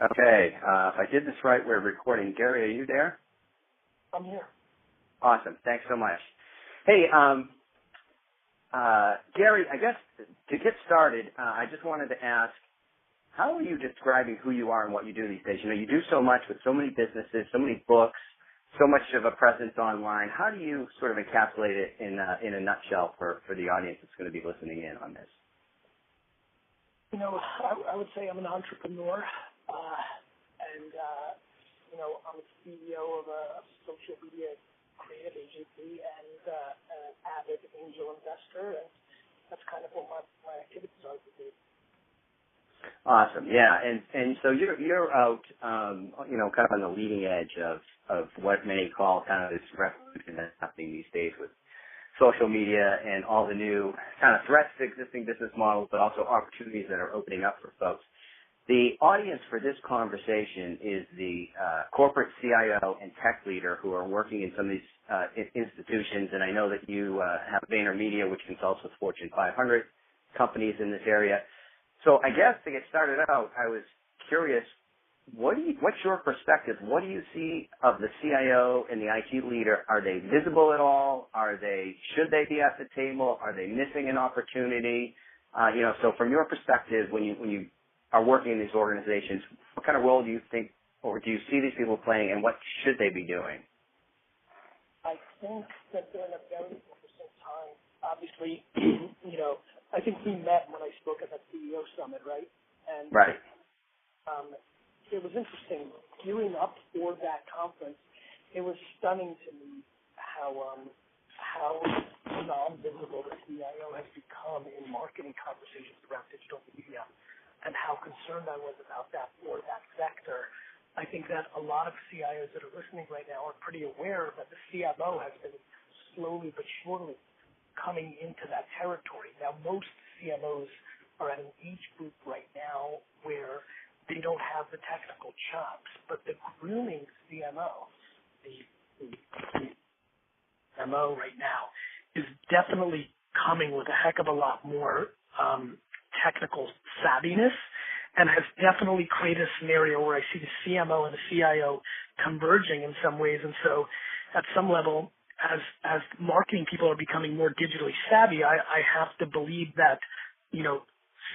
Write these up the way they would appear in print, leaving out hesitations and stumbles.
Okay, if I did this right, we're recording. Gary, are you there? I'm here. Awesome. Thanks so much. Hey, Gary, I guess to get started, I just wanted to ask, how are you describing who you are and what you do these days? You know, you do so much with so many businesses, so many books, so much of a presence online. How do you sort of encapsulate it in a nutshell for the audience that's going to be listening in on this? You know, I would say I'm an entrepreneur, I'm a CEO of a social media creative agency and an avid angel investor, and that's kind of what my activities are today. Awesome, yeah, and so you're out, kind of on the leading edge of what many call kind of this revolution that's happening these days with social media and all the new kind of threats to existing business models, but also opportunities that are opening up for folks. The audience for this conversation is the corporate CIO and tech leader who are working in some of these institutions, and I know that you have Vaynermedia, which consults with Fortune 500 companies in this area. So I guess to get started out, I was curious, what's your perspective? What do you see of the CIO and the IT leader? Are they visible at all? Should they be at the table? Are they missing an opportunity? So from your perspective, when you are working in these organizations, what kind of role do you think, or do you see these people playing, and what should they be doing? I think that they're in a very interesting time. Obviously, I think we met when I spoke at that CEO summit, right? And right. It was interesting. Gearing up for that conference, it was stunning to me how non-visible the CIO has become in marketing conversations around digital media, and how concerned I was about that for that sector. I think that a lot of CIOs that are listening right now are pretty aware that the CMO has been slowly but surely coming into that territory. Now, most CMOs are at an age group right now where they don't have the technical chops, but the grooming CMO, the CMO right now, is definitely coming with a heck of a lot more technical savviness, and has definitely created a scenario where I see the CMO and the CIO converging in some ways. And so at some level, as marketing people are becoming more digitally savvy, I have to believe that,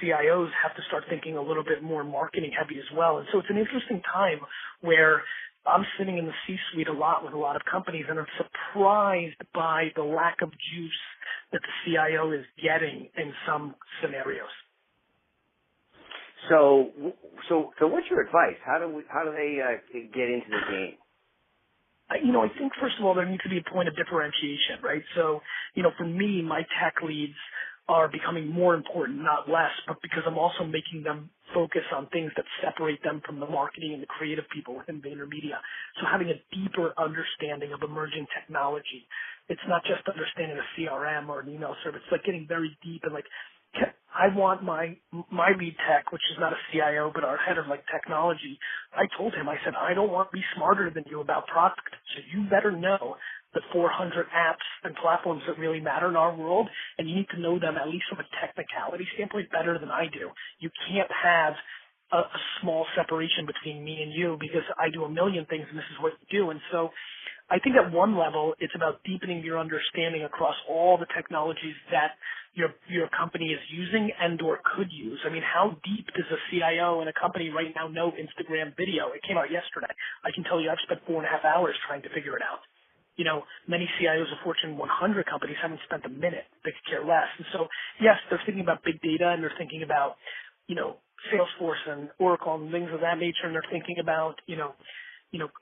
CIOs have to start thinking a little bit more marketing heavy as well. And so it's an interesting time where I'm sitting in the C-suite a lot with a lot of companies, and I'm surprised by the lack of juice that the CIO is getting in some scenarios. So what's your advice? How do they get into the game? I think, first of all, there needs to be a point of differentiation, right? So, for me, my tech leads are becoming more important, not less, but because I'm also making them focus on things that separate them from the marketing and the creative people within Vaynermedia. So having a deeper understanding of emerging technology. It's not just understanding a CRM or an email service. It's like getting very deep and I want my lead tech, which is not a CIO, but our head of technology. I told him, I said, I don't want to be smarter than you about product. So you better know the 400 apps and platforms that really matter in our world, and you need to know them at least from a technicality standpoint better than I do. You can't have a small separation between me and you because I do a million things and this is what you do. And so I think at one level, it's about deepening your understanding across all the technologies that your company is using and or could use. I mean, how deep does a CIO in a company right now know Instagram video? It came out yesterday. I can tell you I've spent 4.5 hours trying to figure it out. Many CIOs of Fortune 100 companies haven't spent a minute. They could care less. And so, yes, they're thinking about big data and they're thinking about, Salesforce and Oracle and things of that nature, and they're thinking about,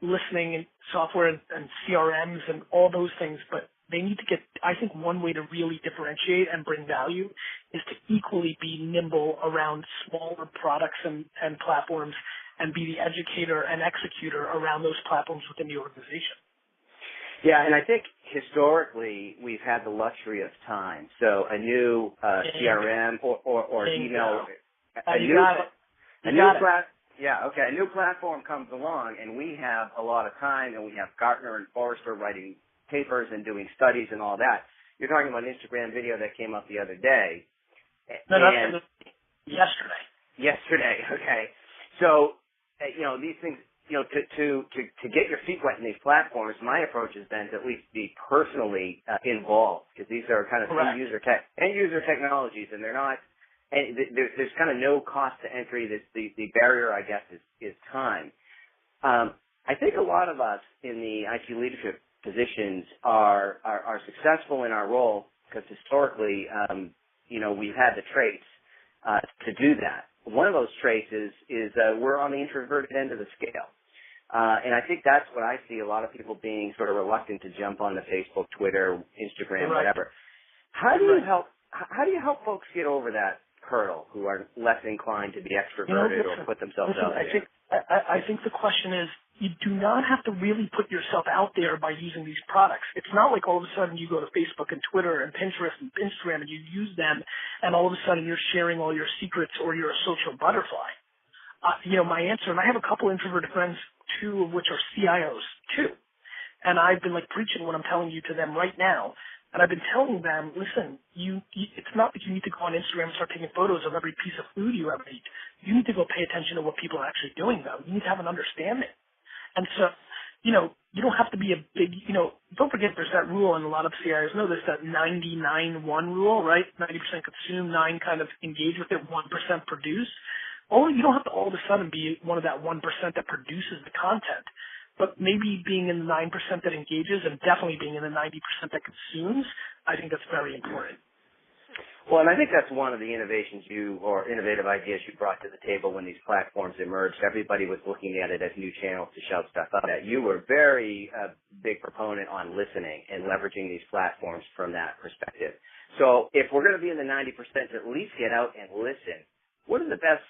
listening and software and CRMs and all those things, but they need to I think one way to really differentiate and bring value is to equally be nimble around smaller products and platforms and be the educator and executor around those platforms within the organization. Yeah, and I think historically we've had the luxury of time. So a new CRM or email, a new platform comes along, and we have a lot of time, and we have Gartner and Forrester writing papers and doing studies and all that. You're talking about Instagram video that came up the other day. No, yesterday. Yesterday, okay. So these things, to get your feet wet in these platforms, my approach has been to at least be personally involved, because these are kind of end user technologies, and they're not, and there's kind of no cost to entry. The barrier, I guess, is time. I think a lot of us in the IT leadership positions are successful in our role because historically, we've had the traits to do that. One of those traits is we're on the introverted end of the scale. And I think that's what I see a lot of people being sort of reluctant to jump on the Facebook, Twitter, Instagram, whatever. How do you help folks get over that hurdle who are less inclined to be extroverted or put themselves out there? I think the question is, you do not have to really put yourself out there by using these products. It's not like all of a sudden you go to Facebook and Twitter and Pinterest and Instagram and you use them and all of a sudden you're sharing all your secrets or you're a social butterfly. My answer, and I have a couple introverted friends, two of which are CIOs too. And I've been preaching what I'm telling you to them right now. And I've been telling them, listen, it's not that you need to go on Instagram and start taking photos of every piece of food you ever eat. You need to go pay attention to what people are actually doing, though. You need to have an understanding. And so, you don't have to be a big, don't forget there's that rule, and a lot of CIOs know this, that 99-1 rule, right? 90% consume, 9 kind of engage with it, 1% produce. You don't have to all of a sudden be one of that 1% that produces the content. But maybe being in the 9% that engages and definitely being in the 90% that consumes, I think that's very important. Well, and I think that's one of the innovative ideas you brought to the table when these platforms emerged. Everybody was looking at it as new channels to shout stuff out at. You were very big proponent on listening and leveraging these platforms from that perspective. So if we're going to be in the 90%, at least get out and listen. What are the best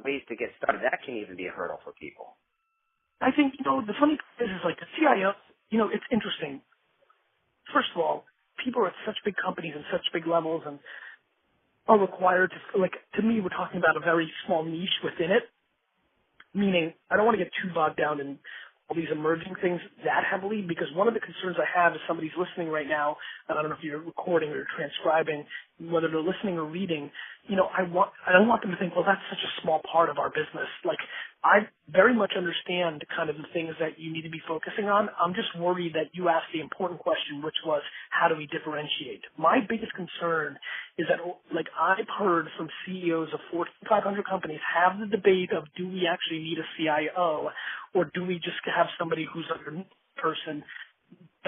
ways to get started? That can even be a hurdle for people. I think, the funny thing is the CIO, it's interesting. First of all, people are at such big companies and such big levels and are required to me, we're talking about a very small niche within it, meaning I don't want to get too bogged down in all these emerging things that heavily, because one of the concerns I have is somebody's listening right now, and I don't know if you're recording or transcribing, whether they're listening or reading, I don't want them to think, well, that's such a small part of our business. I very much understand kind of the things that you need to be focusing on. I'm just worried that you asked the important question, which was, how do we differentiate? My biggest concern is that, I've heard from CEOs of Fortune 500 companies have the debate of, do we actually need a CIO, or do we just have somebody who's a person?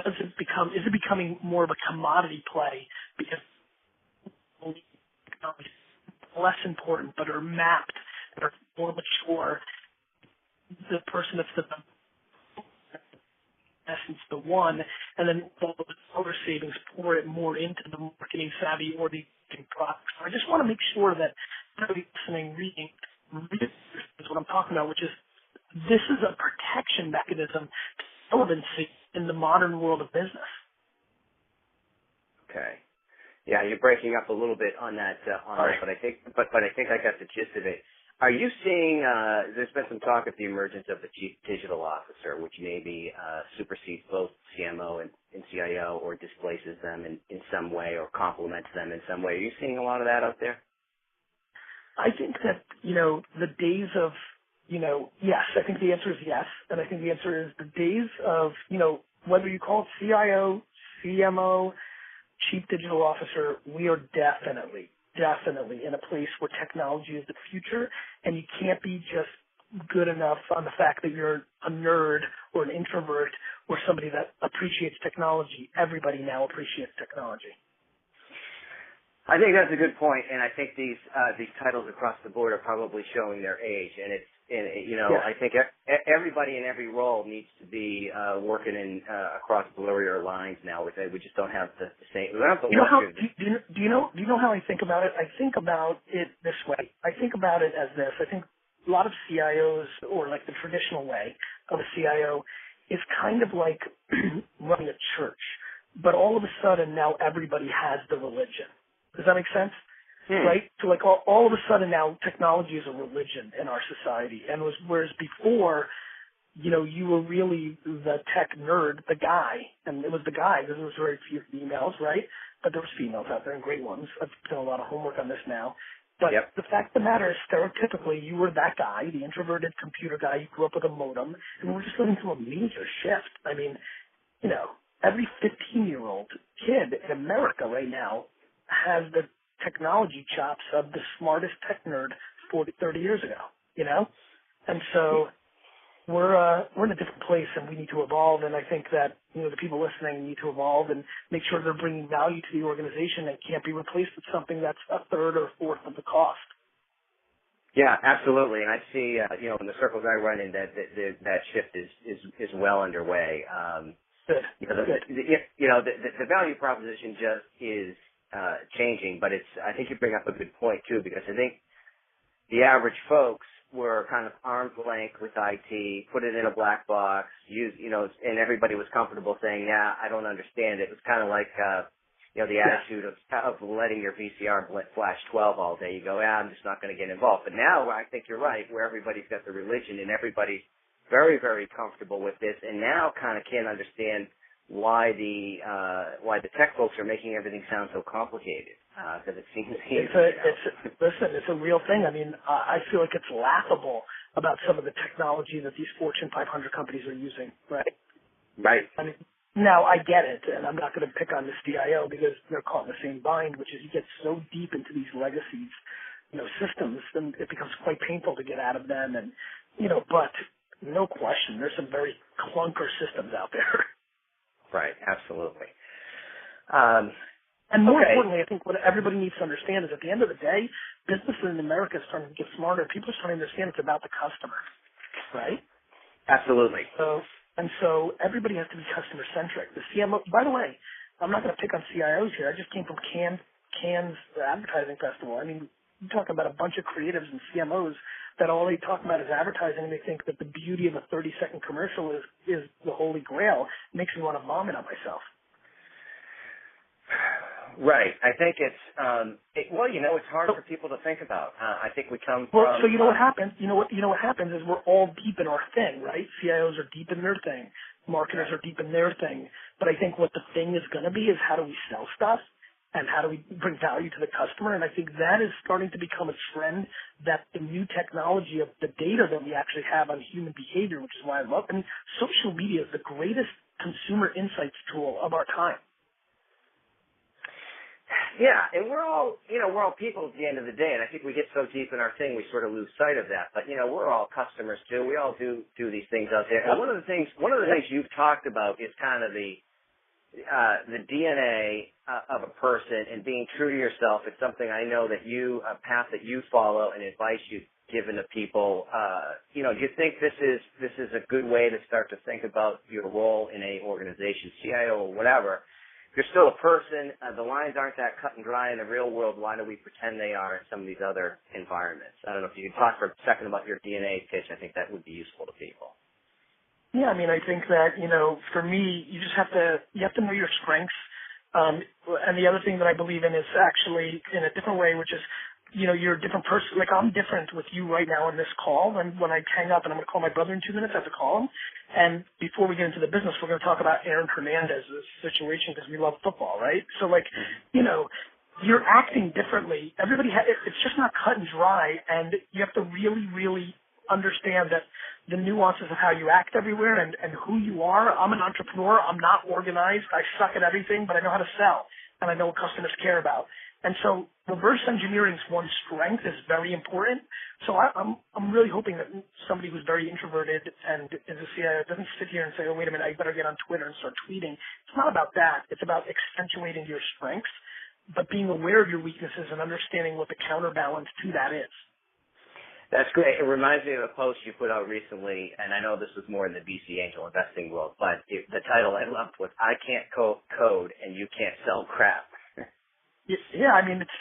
Is it becoming more of a commodity play because less important, but are mapped, that are more mature? The person that's the essence, the one, and then all the other savings pour it more into the marketing savvy or the products. I just want to make sure that everybody listening, reading is what I'm talking about, which is this is a protection mechanism to relevancy in the modern world of business. Okay. Yeah, you're breaking up a little bit on that, but I think I got the gist of it. Are you seeing, there's been some talk of the emergence of the chief digital officer, which maybe supersedes both CMO and CIO or displaces them in some way or complements them in some way. Are you seeing a lot of that out there? I think that, the days of, yes, I think the answer is yes. And I think the answer is the days of, whether you call it CIO, CMO, chief digital officer, we are definitely in a place where technology is the future, and you can't be just good enough on the fact that you're a nerd or an introvert or somebody that appreciates technology. Everybody now appreciates technology. I think that's a good point, and I think these titles across the board are probably showing their age, and Yes. I think everybody in every role needs to be working in across blurrier lines now. We just don't have the same. We don't have the luxury. Do you know how I think about it? I think about it this way. I think about it as this. I think a lot of CIOs, or the traditional way of a CIO, is kind of like running a church, but all of a sudden now everybody has the religion. Does that make sense? Right? So all of a sudden now technology is a religion in our society. And whereas before, you were really the tech nerd, the guy, and it was the guy because there was very few females, right? But there was females out there and great ones. I've done a lot of homework on this now. But Yep. the fact of the matter is, stereotypically, you were that guy, the introverted computer guy. You grew up with a modem, and we're just living through a major shift. I mean, every 15-year-old kid in America right now has the technology chops of the smartest tech nerd 30 years ago, And so we're in a different place, and we need to evolve. And I think that, the people listening need to evolve and make sure they're bringing value to the organization that can't be replaced with something that's a third or fourth of the cost. Yeah, absolutely. And I see, in the circles I run in, that shift is well underway. Good. The value proposition just is changing, but I think you bring up a good point too, because I think the average folks were kind of arm's length with IT, put it in a black box, and everybody was comfortable saying, yeah, I don't understand it. It was kind of like, the attitude of letting your VCR flash 12 all day. You go, I'm just not going to get involved. But now I think you're right, where everybody's got the religion and everybody's very, very comfortable with this, and now kind of can't understand why the tech folks are making everything sound so complicated. Because it seems it's a real thing. I mean, I feel like it's laughable about some of the technology that these Fortune 500 companies are using, right? Right. I mean, now I get it, and I'm not going to pick on the CIO because they're caught in the same bind, which is you get so deep into these legacies, systems, then it becomes quite painful to get out of them. And, but no question, there's some very clunker systems out there. Right. Absolutely. And more importantly, I think what everybody needs to understand is at the end of the day, businesses in America are starting to get smarter. People are starting to understand it's about the customer, right? Absolutely. So everybody has to be customer centric. The CMO, by the way, I'm not going to pick on CIOs here. I just came from Cannes Advertising Festival. I mean, you're talking about a bunch of creatives and CMOs that all they talk about is advertising, and they think that the beauty of a 30-second commercial is the holy grail. It makes me want to vomit on myself. Right. I think it's hard for people to think about. I think we come from. Well, so what happens? What happens is we're all deep in our thing, right? CIOs are deep in their thing. Marketers are deep in their thing. But I think what the thing is going to be is how do we sell stuff and how do we bring value to the customer? And I think that is starting to become a trend that the new technology of the data that we actually have on human behavior, which is why I love. I mean, social media is the greatest consumer insights tool of our time. Yeah, and we're all people at the end of the day, and I think we get so deep in our thing we sort of lose sight of that. But we're all customers too. We all do these things out there. And one of the things you've talked about is kind of the DNA of a person and being true to yourself. It's something I know that a path that you follow and advice you've given to people. Do you think this is a good way to start to think about your role in a organization, CIO or whatever? You're still a person. The lines aren't that cut and dry in the real world. Why do we pretend they are in some of these other environments? I don't know if you could talk for a second about your DNA pitch. I think that would be useful to people. Yeah, I mean, I think that, for me, you just have to know your strengths. And the other thing that I believe in is actually in a different way, which is, you're a different person. Like, I'm different with you right now in this call. And when I hang up and I'm going to call my brother in 2 minutes, I have to call him. And before we get into the business, we're going to talk about Aaron Hernandez's situation because we love football, right? So, you're acting differently. It's just not cut and dry. And you have to really, really understand that the nuances of how you act everywhere and who you are. I'm an entrepreneur. I'm not organized. I suck at everything, but I know how to sell. And I know what customers care about. And so reverse engineering's one strength is very important. So I'm really hoping that somebody who's very introverted and is a CIO doesn't sit here and say, oh, wait a minute, I better get on Twitter and start tweeting. It's not about that. It's about accentuating your strengths, but being aware of your weaknesses and understanding what the counterbalance to that is. That's great. It reminds me of a post you put out recently, and I know this was more in the VC angel investing world, but the title I loved was, I can't code and you can't sell crap. Yeah, I mean, it's,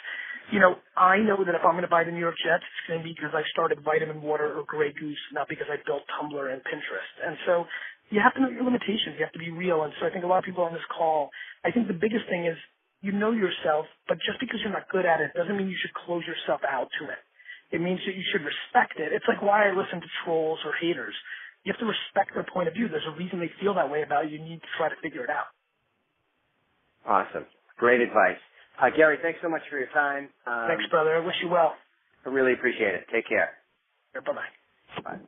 I know that if I'm going to buy the New York Jets, it's going to be because I started Vitamin Water or Grey Goose, not because I built Tumblr and Pinterest. And so you have to know your limitations. You have to be real. And so I think a lot of people on this call, I think the biggest thing is you know yourself, but just because you're not good at it doesn't mean you should close yourself out to it. It means that you should respect it. It's like why I listen to trolls or haters. You have to respect their point of view. There's a reason they feel that way about you. You need to try to figure it out. Awesome. Great advice. Gary, thanks so much for your time. Thanks, brother. I wish you well. I really appreciate it. Take care. Bye-bye. Bye.